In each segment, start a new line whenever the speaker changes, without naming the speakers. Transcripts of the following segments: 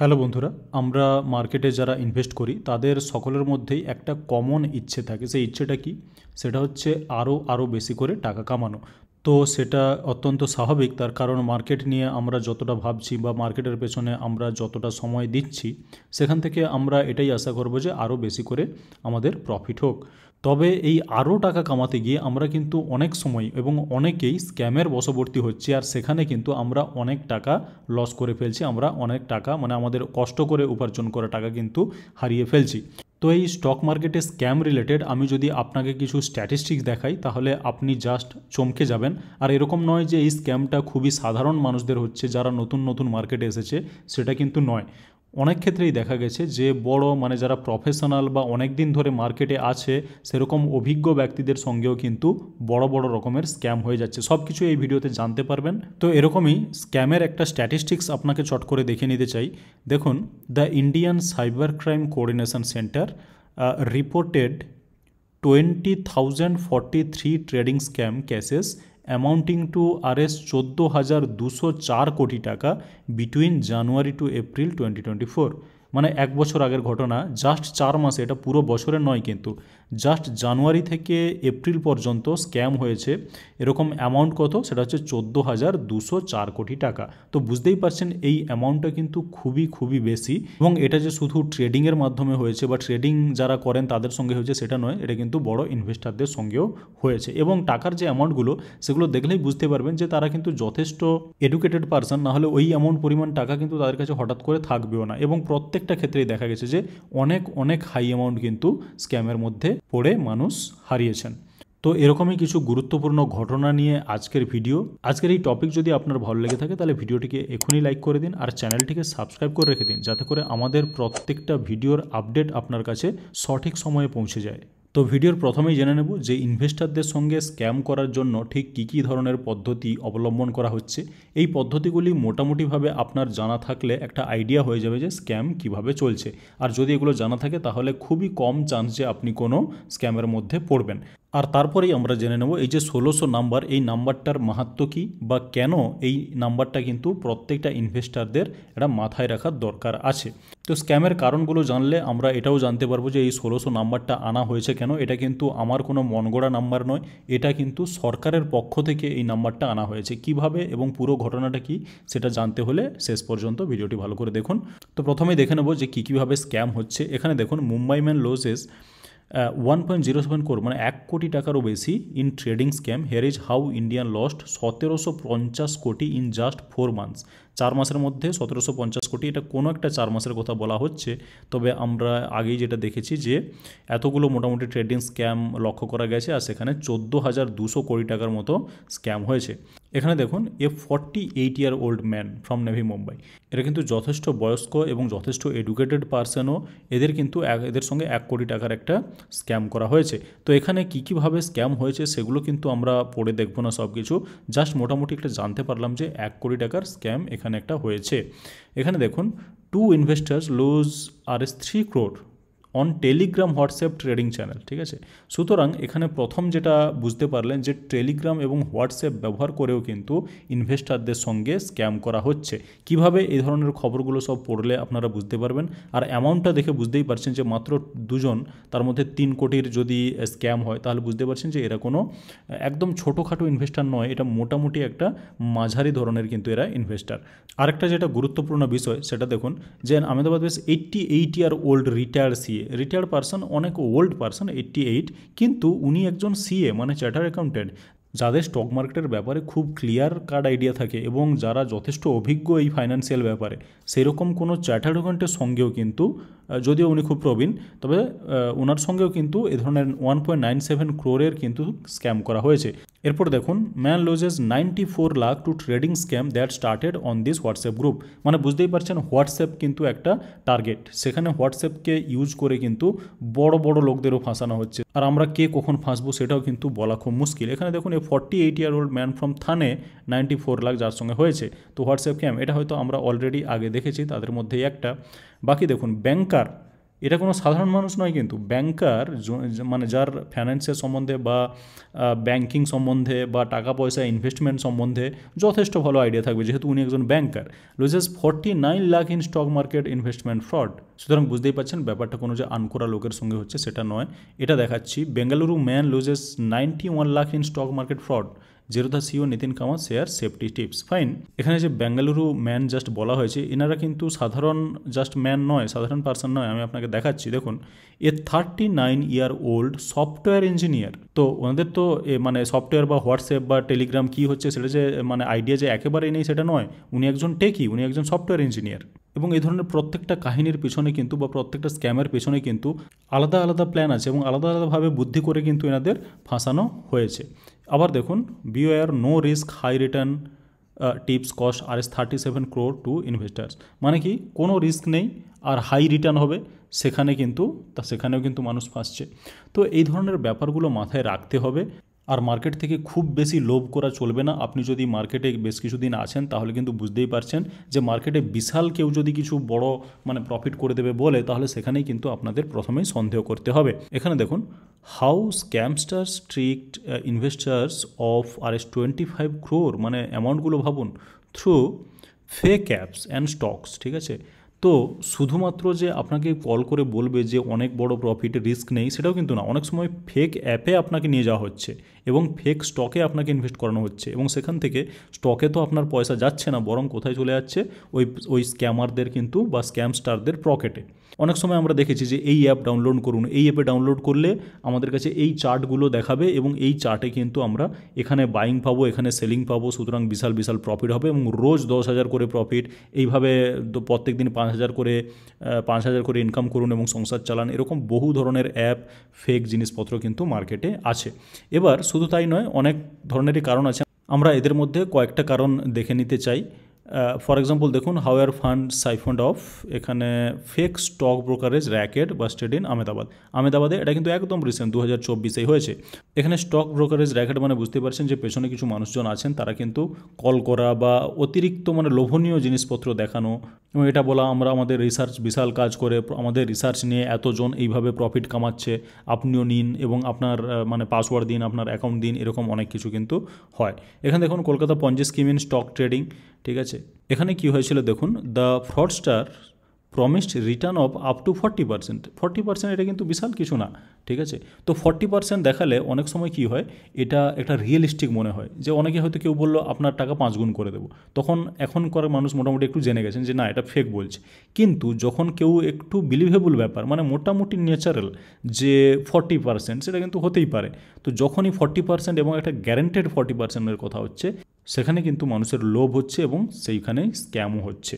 Hello বন্ধুরা, আমরা মার্কেটে যারা ইনভেস্ট করি তাদের সকলের মধ্যেই একটা কমন ইচ্ছে থাকে। সেই ইচ্ছেটা কি? সেটা হচ্ছে আরও বেশি করে টাকা কামানো। তো সেটা অত্যন্ত স্বাভাবিক, তার কারণ মার্কেট নিয়ে আমরা যতটা ভাবছি বা মার্কেটের পেছনে আমরা যতটা সময় দিচ্ছি, সেখান থেকে আমরা এটাই আশা করব যে আরও বেশি করে আমাদের প্রফিট হোক। তবে এই আরও টাকা কামাতে গিয়ে আমরা কিন্তু অনেক সময় এবং অনেকেই স্ক্যামের বশবর্তী হচ্ছি, আর সেখানে কিন্তু আমরা অনেক টাকা লস করে ফেলছি। আমরা অনেক টাকা আমাদের কষ্ট করে উপার্জন করা টাকা কিন্তু হারিয়ে ফেলছি। তো এই স্টক মার্কেটে স্ক্যাম রিলেটেড আমি যদি আপনাকে কিছু স্ট্যাটিস্টিক্স দেখাই তাহলে আপনি জাস্ট চমকে যাবেন। আর এরকম নয় যে এই স্ক্যামটা খুবই সাধারণ মানুষদের হচ্ছে যারা নতুন নতুন মার্কেটে এসেছে, সেটা কিন্তু নয়। অনেক ক্ষেত্রেই দেখা গেছে যে বড় যারা প্রফেশনাল বা অনেক দিন ধরে মার্কেটে আছে সেরকম অভিজ্ঞ ব্যক্তিদের সঙ্গেও কিন্তু বড় বড় রকমের স্ক্যাম হয়ে যাচ্ছে। সব কিছু এই ভিডিওতে জানতে পারবেন। তো এরকমই স্ক্যামের একটা স্ট্যাটিস্টিক্স আপনাকে চট করে দেখে নিতে চাই। দেখুন, the Indian cyber crime coordination centre reported 20,043 trading scam cases amounting two RS 14,204 কোটি টাকা বিটুইন জানুয়ারি টু এপ্রিল 2024। এক বছর আগের ঘটনা, জাস্ট 4 মাসে, এটা পুরো বছরের নয় কিন্তু, জাস্ট জানুয়ারি থেকে এপ্রিল পর্যন্ত স্ক্যাম হয়েছে এরকম অ্যামাউন্ট কত, সেটা হচ্ছে 14,204 কোটি টাকা। তো বুঝতেই পারছেন এই অ্যামাউন্টটা কিন্তু খুবই খুবই বেশি। এবং এটা যে শুধু ট্রেডিংয়ের মাধ্যমে হয়েছে বা ট্রেডিং যারা করেন তাদের সঙ্গে হয়েছে সেটা নয়, এটা কিন্তু বড় ইনভেস্টারদের সঙ্গেও হয়েছে। এবং টাকার যে অ্যামাউন্টগুলো সেগুলো দেখলেই বুঝতে পারবেন যে তারা কিন্তু যথেষ্ট এডুকেটেড পারসন, না হলে ওই অ্যামাউন্ট পরিমাণ টাকা কিন্তু তাদের কাছে হঠাৎ করে থাকবেও না। এবং প্রত্যেকটা ক্ষেত্রেই দেখা গেছে যে অনেক অনেক হাই অ্যামাউন্ট কিন্তু স্ক্যামের মধ্যে পড়ে মানুষ হারিয়েছেন। তো এরকমই কিছু গুরুত্বপূর্ণ ঘটনা নিয়ে আজকের ভিডিও। আজকের এই টপিক যদি আপনার ভালো লেগে থাকে তাহলে ভিডিওটিকে এখনই লাইক করে দিন আর চ্যানেলটিকে সাবস্ক্রাইব করে রেখে দিন, যাতে করে আমাদের প্রত্যেকটা ভিডিওর আপডেট আপনার কাছে সঠিক সময়ে পৌঁছে যায়। তো ভিডিওর প্রথমেই জেনে নেব যে ইনভেস্টারদের সঙ্গে স্ক্যাম করার জন্য ঠিক কী কী ধরনের পদ্ধতি অবলম্বন করা হচ্ছে। এই পদ্ধতিগুলি মোটামুটিভাবে আপনার জানা থাকলে একটা আইডিয়া হয়ে যাবে যে স্ক্যাম কিভাবে চলছে। আর যদি এগুলো জানা থাকে তাহলে খুবই কম চান্স যে আপনি কোনো স্ক্যামের মধ্যে পড়বেন। আর তারপরেই আমরা জেনে নেব এই যে 1600 নাম্বার, এই নাম্বারটার মাহাত্ম্য কী বা কেন এই নাম্বারটা কিন্তু প্রত্যেকটা ইনভেস্টারদের এটা মাথায় রাখার দরকার আছে। তো স্ক্যামের কারণগুলো জানলে আমরা এটাও জানতে পারবো যে এই 1600 নাম্বারটা আনা হয়েছে কেন। এটা কিন্তু আমার কোনো মনগড়া নাম্বার নয়, এটা কিন্তু সরকারের পক্ষ থেকে এই নাম্বারটা আনা হয়েছে। কিভাবে এবং পুরো ঘটনাটা কি সেটা জানতে হলে শেষ পর্যন্ত ভিডিওটি ভালো করে দেখুন। তো প্রথমেই দেখে নেব যে কীভাবে স্ক্যাম হচ্ছে। এখানে দেখুন, মুম্বাই ম্যান লসেস 1.07 crore 1 কোটি টাকারও বেশি in trading scam. Hair is how Indian lost 1750 কোটি ইন জাস্ট 4 মান্থস। 4 মাসের মধ্যে 1750 কোটি, এটা কোনো একটা 4 মাসের কথা বলা হচ্ছে। তবে আমরা আগেই যেটা দেখেছি যে এতগুলো মোটামুটি ট্রেডিং স্ক্যাম লক্ষ্য করা গেছে, আর সেখানে 14,200 কোটি টাকার মতো স্ক্যাম হয়েছে। এখানে দেখুন, 48-year-old man from navy Mumbai, এরা কিন্তু যথেষ্ট বয়স্ক এবং যথেষ্ট এডুকেটেড পার্সনও। এদের সঙ্গে 1 কোটি টাকার একটা স্ক্যাম করা হয়েছে। তো এখানে কীভাবে স্ক্যাম হয়েছে সেগুলো কিন্তু আমরা পড়ে দেখব না সব কিছু, জাস্ট মোটামুটি একটা জানতে পারলাম যে 1 কোটি টাকার স্ক্যাম এখানে একটা হয়েছে। এখানে দেখুন, 2 investors lose RS 3 crore on Telegram WhatsApp trading channel. ঠিক আছে, সুতরাং এখানে প্রথম যেটা বুঝতে পারলেন যে টেলিগ্রাম এবং হোয়াটসঅ্যাপ ব্যবহার করেও কিন্তু ইনভেস্টারদের সঙ্গে স্ক্যাম করা হচ্ছে। কিভাবে এই ধরনের খবরগুলো সব পড়লে আপনারা বুঝতে পারবেন। আর অ্যামাউন্টটা দেখে বুঝতেই পারছেন যে মাত্র 2 জন, তার মধ্যে 3 কোটির যদি স্ক্যাম হয় তাহলে বুঝতে পারছেন যে এরা কোনো একদম ছোটোখাটো ইনভেস্টার নয়, এটা মোটামুটি একটা মাঝারি ধরনের কিন্তু এরা ইনভেস্টার। আরেকটা যেটা গুরুত্বপূর্ণ বিষয় সেটা দেখুন, যে Ahmedabad base 88-year-old retired CA, retired person, অনেক ওল্ড পার্সন, 88, কিন্তু উনি একজন সিএ চার্টার্ড অ্যাকাউন্টেন্ট। যাদের স্টক মার্কেটের ব্যাপারে খুব ক্লিয়ার কাট আইডিয়া থাকে এবং যারা যথেষ্ট অভিজ্ঞ এই ফাইন্যান্সিয়াল ব্যাপারে, সেরকম কোনো চার্টার্ড অ্যাকাউন্টের সঙ্গেও কিন্তু, যদিও উনি খুব প্রবীণ, তবে ওনার সঙ্গেও কিন্তু এ ধরনের 1.97 crore কিন্তু স্ক্যাম করা হয়েছে। এরপর দেখুন, man loses 94 lakh to trading scam that started on this WhatsApp group. বুঝতেই পারছেন হোয়াটসঅ্যাপ কিন্তু একটা টার্গেট, সেখানে হোয়াটসঅ্যাপকে ইউজ করে কিন্তু বড় বড় লোকদেরও ফাঁসানো হচ্ছে। আর আমরা কে কখন ফাঁসবো সেটাও কিন্তু বলা খুব মুশকিল। এখানে দেখুন, এ 48-year-old ম্যান ফ্রম থানে 94 লাখ যার সঙ্গে হয়েছে। তো হোয়াটসঅ্যাপ স্ক্যাম এটা হয়তো আমরা অলরেডি আগে দেখেছি, তাদের মধ্যেই একটা। বাকি দেখুন, ব্যাংকার এটা কোনো সাধারণ মানুষ নয়, কিন্তু ব্যাংকার, মানে যার ফাইন্যান্সের সম্বন্ধে বা ব্যাংকিং সম্বন্ধে বা টাকা পয়সা ইনভেস্টমেন্ট সম্বন্ধে যথেষ্ট ভালো আইডিয়া থাকবে, যেহেতু উনি একজন banker. Loses 49 lakh in stock market investment fraud. সুতরাং বুঝতেই পারছেন ব্যাপারটা কোনো যে আনকোরা লোকের সঙ্গে হচ্ছে সেটা নয়। এটা দেখাচ্ছি, Bengaluru man loses 91 lakh in stock market fraud, Zerodha CEO Nitin Kamath share safety tips. Fine, এখানে যে বেঙ্গালুরু ম্যান জাস্ট বলা হয়েছে, এনারা কিন্তু সাধারণ জাস্ট ম্যান নয়, সাধারণ পার্সন নয়। আমি আপনাকে দেখাচ্ছি, দেখুন, 39 ইয়ার ওল্ড সফটওয়্যার ইঞ্জিনিয়ার। তো ওনাদের তো মানে সফটওয়্যার বা হোয়াটসঅ্যাপ বা টেলিগ্রাম কী হচ্ছে সেটা যে মানে আইডিয়া যে একেবারেই নেই সেটা নয়। উনি একজন টেকি, উনি একজন সফটওয়্যার ইঞ্জিনিয়ার। এবং এই ধরনের প্রত্যেকটা কাহিনীর পেছনে কিন্তু বা প্রত্যেকটা স্ক্যামের পেছনে কিন্তু আলাদা আলাদা প্ল্যান আছে এবং আলাদা আলাদাভাবে বুদ্ধি করে কিন্তু এনাদের ফাঁসানো হয়েছে। আবার দেখুন, beware no risk high return tips cost Rs 37 crore to investors. মানে কি, কোনো রিস্ক নেই আর হাই রিটার্ন হবে, সেখানেও কিন্তু মানুষ ফাঁসছে। তো এই ধরনের ব্যাপারগুলো মাথায় রাখতে হবে। আর মার্কেট থেকে খুব বেশি লোভ করা চলবে না। আপনি যদি মার্কেটে বেশ কিছুদিন আছেন তাহলে কিন্তু বুঝতেই পারছেন যে মার্কেটে বিশাল কেউ যদি কিছু বড় মানে প্রফিট করে দেবে বলে, তাহলে সেখানেই কিন্তু আপনাদের প্রথমেই সন্দেহ করতে হবে। এখানে দেখুন, how scamsters tricked investors of Rs 25 crore, মানে অ্যামাউন্টগুলো ভাবুন, through fake apps and stocks. ঠিক আছে, তো শুধুমাত্র যে আপনাকে কল করে বলবে যে অনেক বড় প্রফিট, রিস্ক নেই, সেটাও কিন্তু না। অনেক সময় ফেক অ্যাপে আপনাকে নিয়ে যাওয়া হচ্ছে এবং ফেক স্টকে আপনাকে ইনভেস্ট করানো হচ্ছে, এবং সেখান থেকে স্টকে তো আপনার পয়সা যাচ্ছে না, বরং কোথায় চলে যাচ্ছে, ওই স্ক্যামারদের কিন্তু বা স্ক্যামস্টারদের পকেটে। অনেক সময় আমরা দেখেছি যে এই অ্যাপ ডাউনলোড করুন, এই অ্যাপে ডাউনলোড করলে আমাদের কাছে এই চার্টগুলো দেখাবে এবং এই চার্টে কিন্তু আমরা এখানে বাইং পাবো, এখানে সেলিং পাবো, সুতরাং বিশাল বিশাল প্রফিট হবে এবং রোজ 10,000 করে প্রফিট, এইভাবে প্রত্যেক দিন 5,000 করে ইনকাম করুন এবং সংসার চালান। এরকম বহু ধরনের অ্যাপ, ফেক জিনিসপত্র কিন্তু মার্কেটে আছে। এবার শুধু তাই নয়, অনেক ধরনেরই কারণ আছে। আমরা এদের মধ্যে কয়েকটা কারণ দেখে নিতে চাই। ফর এক্সাম্পল দেখুন, হাওয়ার ফান্ড সাইফন্ড অফ, এখানে fake stock brokerage racket busted in আহমেদাবাদে। এটা কিন্তু একদম রিসেন্ট 2024-এই হয়েছে। এখানে স্টক ব্রোকারেজ র্যাকেট মানে বুঝতে পারছেন যে পেছনে কিছু মানুষজন আছেন, তারা কিন্তু কল করা বা অতিরিক্ত মানে লোভনীয় জিনিসপত্র দেখানো এবং এটা বলা, আমরা আমাদের রিসার্চ বিশাল কাজ করে আমাদের রিসার্চ নিয়ে এতজন এইভাবে প্রফিট কামাচ্ছে, আপনিও নিন এবং আপনার মানে পাসওয়ার্ড দিন, আপনার অ্যাকাউন্ট দিন, এরকম অনেক কিছু কিন্তু হয়। এখানে দেখুন, Kolkata Ponzi scheme in stock trading. ঠিক আছে, এখানে কি হয়েছিল দেখুন, the fraudster promised return of up to 40%। 40% এটা কিন্তু বিশাল কিছু না। ঠিক আছে, তো 40% দেখালে অনেক সময় কি হয়, এটা একটা রিয়েলিস্টিক মনে হয়, যে অনেকে হয়তো কেউ বললো আপনার টাকা 5 গুণ করে দেবো, তখন এখনকার মানুষ মোটামুটি একটু জেনে গেছেন যে না, এটা ফেক বলছে। কিন্তু যখন কেউ একটু বিলিভেবল ব্যাপার, মানে মোটামুটি ন্যাচারাল যে 40%, সেটা কিন্তু হতেই পারে। তো যখনই 40% এবং একটা গ্যারেন্টেড 40%-এর কথা হচ্ছে, সেখানে কিন্তু মানুষের লোভ হচ্ছে এবং সেইখানেই স্ক্যামও হচ্ছে।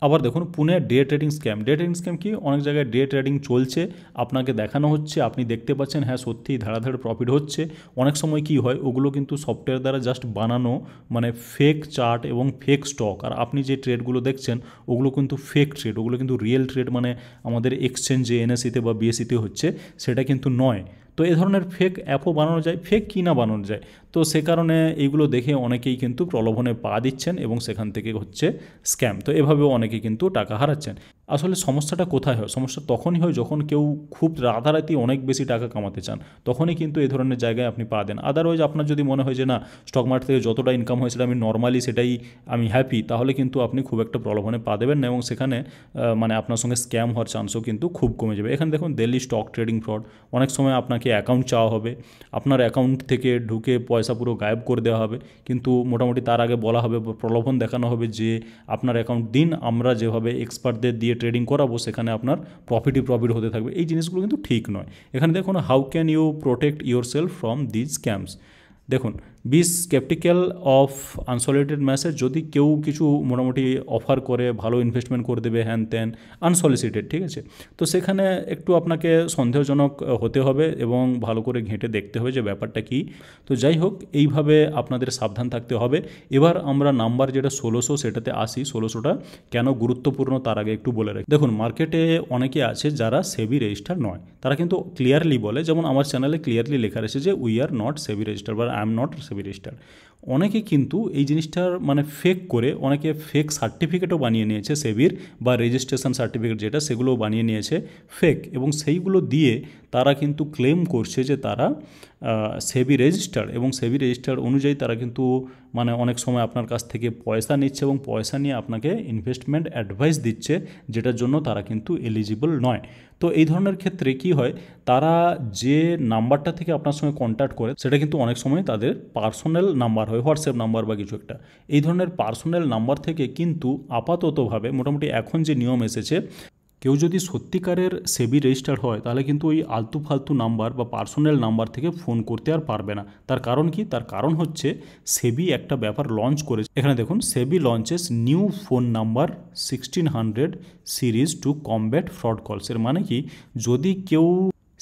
আবার দেখুন, Pune day trading scam. Day trading scam কি, অনেক জায়গায় ডে ট্রেডিং চলছে, আপনাকে দেখানো হচ্ছে, আপনি দেখতে পাচ্ছেন হ্যাঁ সত্যিই ধারাধারে প্রফিট হচ্ছে। অনেক সময় কি হয়, ওগুলো কিন্তু সফটওয়্যার দ্বারা জাস্ট বানানো, মানে ফেক চার্ট এবং ফেক স্টক। আর আপনি যে ট্রেডগুলো দেখছেন ওগুলো কিন্তু ফেক ট্রেড, ওগুলো কিন্তু রিয়েল ট্রেড, মানে আমাদের এক্সচেঞ্জে এনএসিতে বা বিএসিতে হচ্ছে, সেটা কিন্তু নয়। তো এই ধরনের ফেক অ্যাপও বানানো যায়, ফেক কি না বানানো যায়। তো সে কারণে এইগুলো দেখে অনেকেই কিন্তু প্রলোভনে পা দিচ্ছেন এবং সেখান থেকে হচ্ছে স্ক্যাম। তো এভাবেও অনেকে কিন্তু টাকা হারাচ্ছেন। আসলে সমস্যাটা কোথায় হয়, সমস্যা তখনই হয় যখন কেউ খুব রাতারাতি অনেক বেশি টাকা কামাতে চান, তখনই কিন্তু এই ধরনের জায়গায় আপনি পা দেন। আদারওয়াইজ আপনার যদি মনে হয় যে না, স্টক মার্কেট থেকে যতটা ইনকাম হয়েছিল আমি নর্মালি সেটাই আমি হ্যাপি, তাহলে কিন্তু আপনি খুব একটা প্রলোভনে পা দেবেন না এবং সেখানে মানে আপনার সঙ্গে স্ক্যাম হওয়ার চান্সও কিন্তু খুব কমে যাবে। এখানে দেখুন, দিল্লি স্টক ট্রেডিং ফ্রড। অনেক সময় আপনাকে অ্যাকাউন্ট চাওয়া হবে, আপনার অ্যাকাউন্ট থেকে ঢুকে পয়সা পুরো গায়েব করে দেওয়া হবে, কিন্তু মোটামুটি তার আগে বলা হবে, প্রলোভন দেখানো হবে যে আপনার অ্যাকাউন্ট দিন, আমরা যেভাবে এক্সপার্টদের দিয়ে ট্রেডিং করাবো সেখানে আপনার প্রফিট হতে থাকবে। এই জিনিসগুলো কিন্তু ঠিক নয়। এখানে দেখুন, how can you protect yourself from these scams. দেখুন, be skeptical of unsolicited message. যদি কেউ কিছু মোটামুটি অফার করে, ভালো ইনভেস্টমেন্ট করে দেবে হ্যান ত্যান, আনসলিসিটেড, ঠিক আছে, তো সেখানে একটু আপনাকে সন্দেহজনক হতে হবে এবং ভালো করে ঘেঁটে দেখতে হবে যে ব্যাপারটা কী। তো যাই হোক, এইভাবে আপনাদের সাবধান থাকতে হবে। এবার আমরা নাম্বার যেটা 1600 সেটাতে আসি। 1600টা কেন গুরুত্বপূর্ণ তার আগে একটু বলে রাখি। দেখুন, মার্কেটে অনেকে আছে যারা সেবি রেজিস্টার নয়, তারা কিন্তু ক্লিয়ারলি বলে, যেমন আমার চ্যানেলে ক্লিয়ারলি লেখা রয়েছে যে we are not SEBI register বা I am not SEBI register. অনেকে কিন্তু এই জিনিসটার মানে ফেক করে অনেকে ফেক সার্টিফিকেটও বানিয়ে নিয়েছে সেবির, বা রেজিস্ট্রেশন সার্টিফিকেট যেটা সেগুলোও বানিয়ে নিয়েছে ফেক, এবং সেইগুলো দিয়ে তারা কিন্তু ক্লেম করছে যে তারা সেবি রেজিস্টার্ড, এবং সেবি রেজিস্টার্ড অনুযায়ী তারা কিন্তু মানে অনেক সময় আপনার কাছ থেকে পয়সা নিচ্ছে এবং পয়সা নিয়ে আপনাকে ইনভেস্টমেন্ট অ্যাডভাইস দিচ্ছে, যেটার জন্য তারা কিন্তু এলিজিবল নয়। তো এই ধরনের ক্ষেত্রে কি হয়, তারা যে নাম্বারটা থেকে আপনার সঙ্গে কন্ট্যাক্ট করে সেটা কিন্তু অনেক সময় তাদের পার্সোনাল নাম্বার হয়, হোয়াটসঅ্যাপ নাম্বার বা কিছু একটা। এই ধরনের পার্সোনাল নাম্বার থেকে কিন্তু আপাততভাবে মোটামুটি এখন যে নিয়ম এসেছে, কেউ যদি সত্যিকারের সেবি রেজিস্টার্ড হয় তাহলে কিন্তু ওই আলতু ফালতু নাম্বার বা পার্সোনাল নাম্বার থেকে ফোন করতে আর পারবে না। তার কারণ কি? তার কারণ হচ্ছে সেবি একটা ব্যাপার লঞ্চ করেছে। এখানে দেখুন, SEBI launches new phone number 1600 series to combat fraud calls. এর মানে কি, যদি কেউ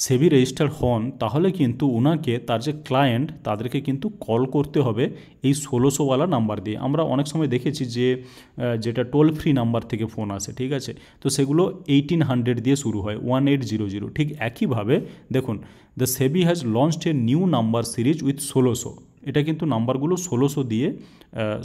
সেবি রেজিস্টার্ড হন তাহলে কিন্তু ওনাকে তার যে ক্লায়েন্ট তাদেরকে কিন্তু কল করতে হবে এই 1600ওয়ালা নাম্বার দিয়ে। আমরা অনেক সময় দেখেছি যে যেটা টোল ফ্রি নাম্বার থেকে ফোন আসে, ঠিক আছে, তো সেগুলো 1800 দিয়ে শুরু হয়, 1800। ঠিক একইভাবে দেখুন, the SEBI has launched a new number series with 1600। এটা কিন্তু নাম্বারগুলো 1600 দিয়ে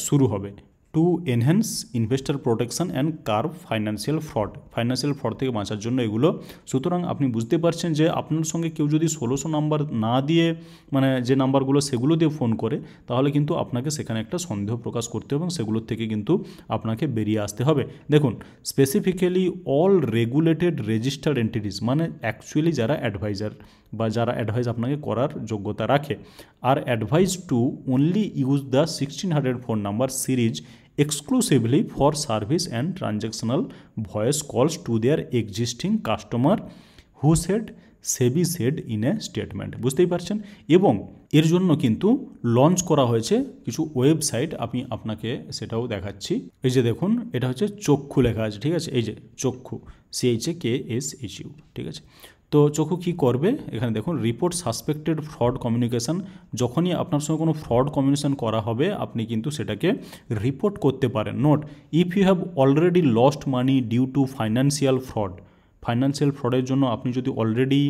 শুরু হবে, to enhance investor protection and curve financial fraud থেকে বাঁচার জন্য এগুলো। সুতরাং আপনি বুঝতে পারছেন যে আপনার সঙ্গে কেউ যদি 1600 নাম্বার না দিয়ে, মানে যে নাম্বারগুলো সেগুলো দিয়ে ফোন করে, তাহলে কিন্তু আপনাকে সেখানে একটা সন্দেহ প্রকাশ করতে হবে এবং সেগুলোর থেকে কিন্তু আপনাকে বেরিয়ে আসতে হবে। দেখুন, specifically all regulated registered entities, মানে অ্যাকচুয়ালি যারা অ্যাডভাইজার বা যারা অ্যাডভাইস আপনাকে করার যোগ্যতা রাখে, আর advice to only use the 1600 phone number series exclusively for service and transactional voice calls to their existing customer who said SEBI said in a statement. বুঝতেই পারছেন। এবং এর জন্য কিন্তু লঞ্চ করা হয়েছে কিছু ওয়েবসাইট, আমি আপনাকে সেটাও দেখাচ্ছি। এই যে দেখুন, এটা হচ্ছে চক্ষু লেখা আছে, ঠিক আছে, এই যে চক্ষু, CHKSHU, ঠিক আছে। তো চক্ষু কী করবে, এখানে দেখুন, রিপোর্ট সাসপেক্টেড ফ্রড কমিউনিকেশান। যখনই আপনার সঙ্গে কোনো ফ্রড কমিউনিকেশান করা হবে আপনি কিন্তু সেটাকে রিপোর্ট করতে পারেন। Note, if you have already lost money due to financial ফ্রডের জন্য আপনি যদি অলরেডি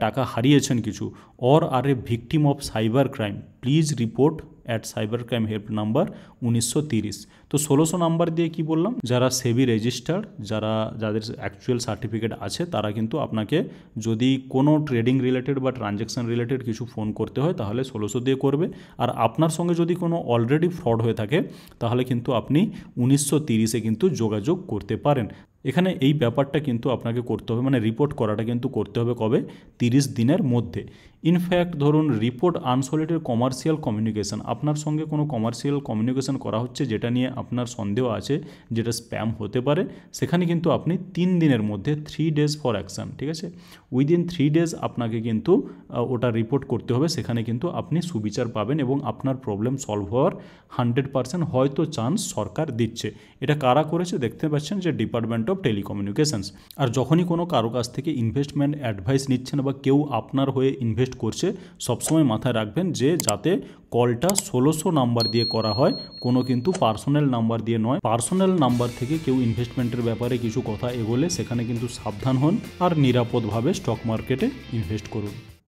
টাকা হারিয়েছেন কিছু, or are a victim of cyber crime, please report at cyber crime help number 1930। তো 1600 নাম্বার দিয়ে কি বললাম, যারা সেবি রেজিস্টার্ড, যাদের অ্যাকচুয়াল সার্টিফিকেট আছে, তারা কিন্তু আপনাকে যদি কোনো ট্রেডিং রিলেটেড বা ট্রানজ্যাকশান রিলেটেড কিছু ফোন করতে হয় তাহলে 1600 দিয়ে করবে। আর আপনার সঙ্গে যদি কোনো অলরেডি ফ্রড হয়ে থাকে তাহলে কিন্তু আপনি 1930-এ কিন্তু যোগাযোগ করতে পারেন। এখানে এই ব্যাপারটা কিন্তু আপনাকে করতে হবে, মানে রিপোর্ট করাটা কিন্তু করতে হবে কবে, 30 দিনের মধ্যে। ইনফ্যাক্ট ধরুন, রিপোর্ট আনসলিটেড কমার্শিয়াল কমিউনিকেশান, আপনার সঙ্গে কোনো কমার্শিয়াল কমিউনিকেশান করা হচ্ছে যেটা নিয়ে আপনার সন্দেহ আছে, যেটা স্প্যাম হতে পারে, সেখানে কিন্তু আপনি 3 দিনের মধ্যে 3 days ফর অ্যাকশান, ঠিক আছে, উইদিন 3 days আপনাকে কিন্তু ওটা রিপোর্ট করতে হবে। সেখানে কিন্তু আপনি সুবিচার পাবেন এবং আপনার প্রবলেম সলভ হওয়ার 100% হয়তো চান্স সরকার দিচ্ছে। এটা কারা করেছে দেখতে পাচ্ছেন, যে ডিপার্টমেন্ট অফ টেলিকমিউনিকেশনস। আর যখনই কোনো কারো কাছ থেকে ইনভেস্টমেন্ট অ্যাডভাইস নিচ্ছেন বা কেউ আপনার হয়ে ইনভেস্ট করছে, সবসময় মাথায় রাখবেন যে যাতে কলটা 1600 নাম্বার দিয়ে করা হয়, কোনো কিন্তু পার্সোনাল নাম্বার দিয়ে নয়। পার্সোনাল নাম্বার থেকে কেউ ইনভেস্টমেন্টের ব্যাপারে কিছু কথা এগোলে সেখানে কিন্তু সাবধান হন আর নিরাপদভাবে স্টক মার্কেটে ইনভেস্ট করুন।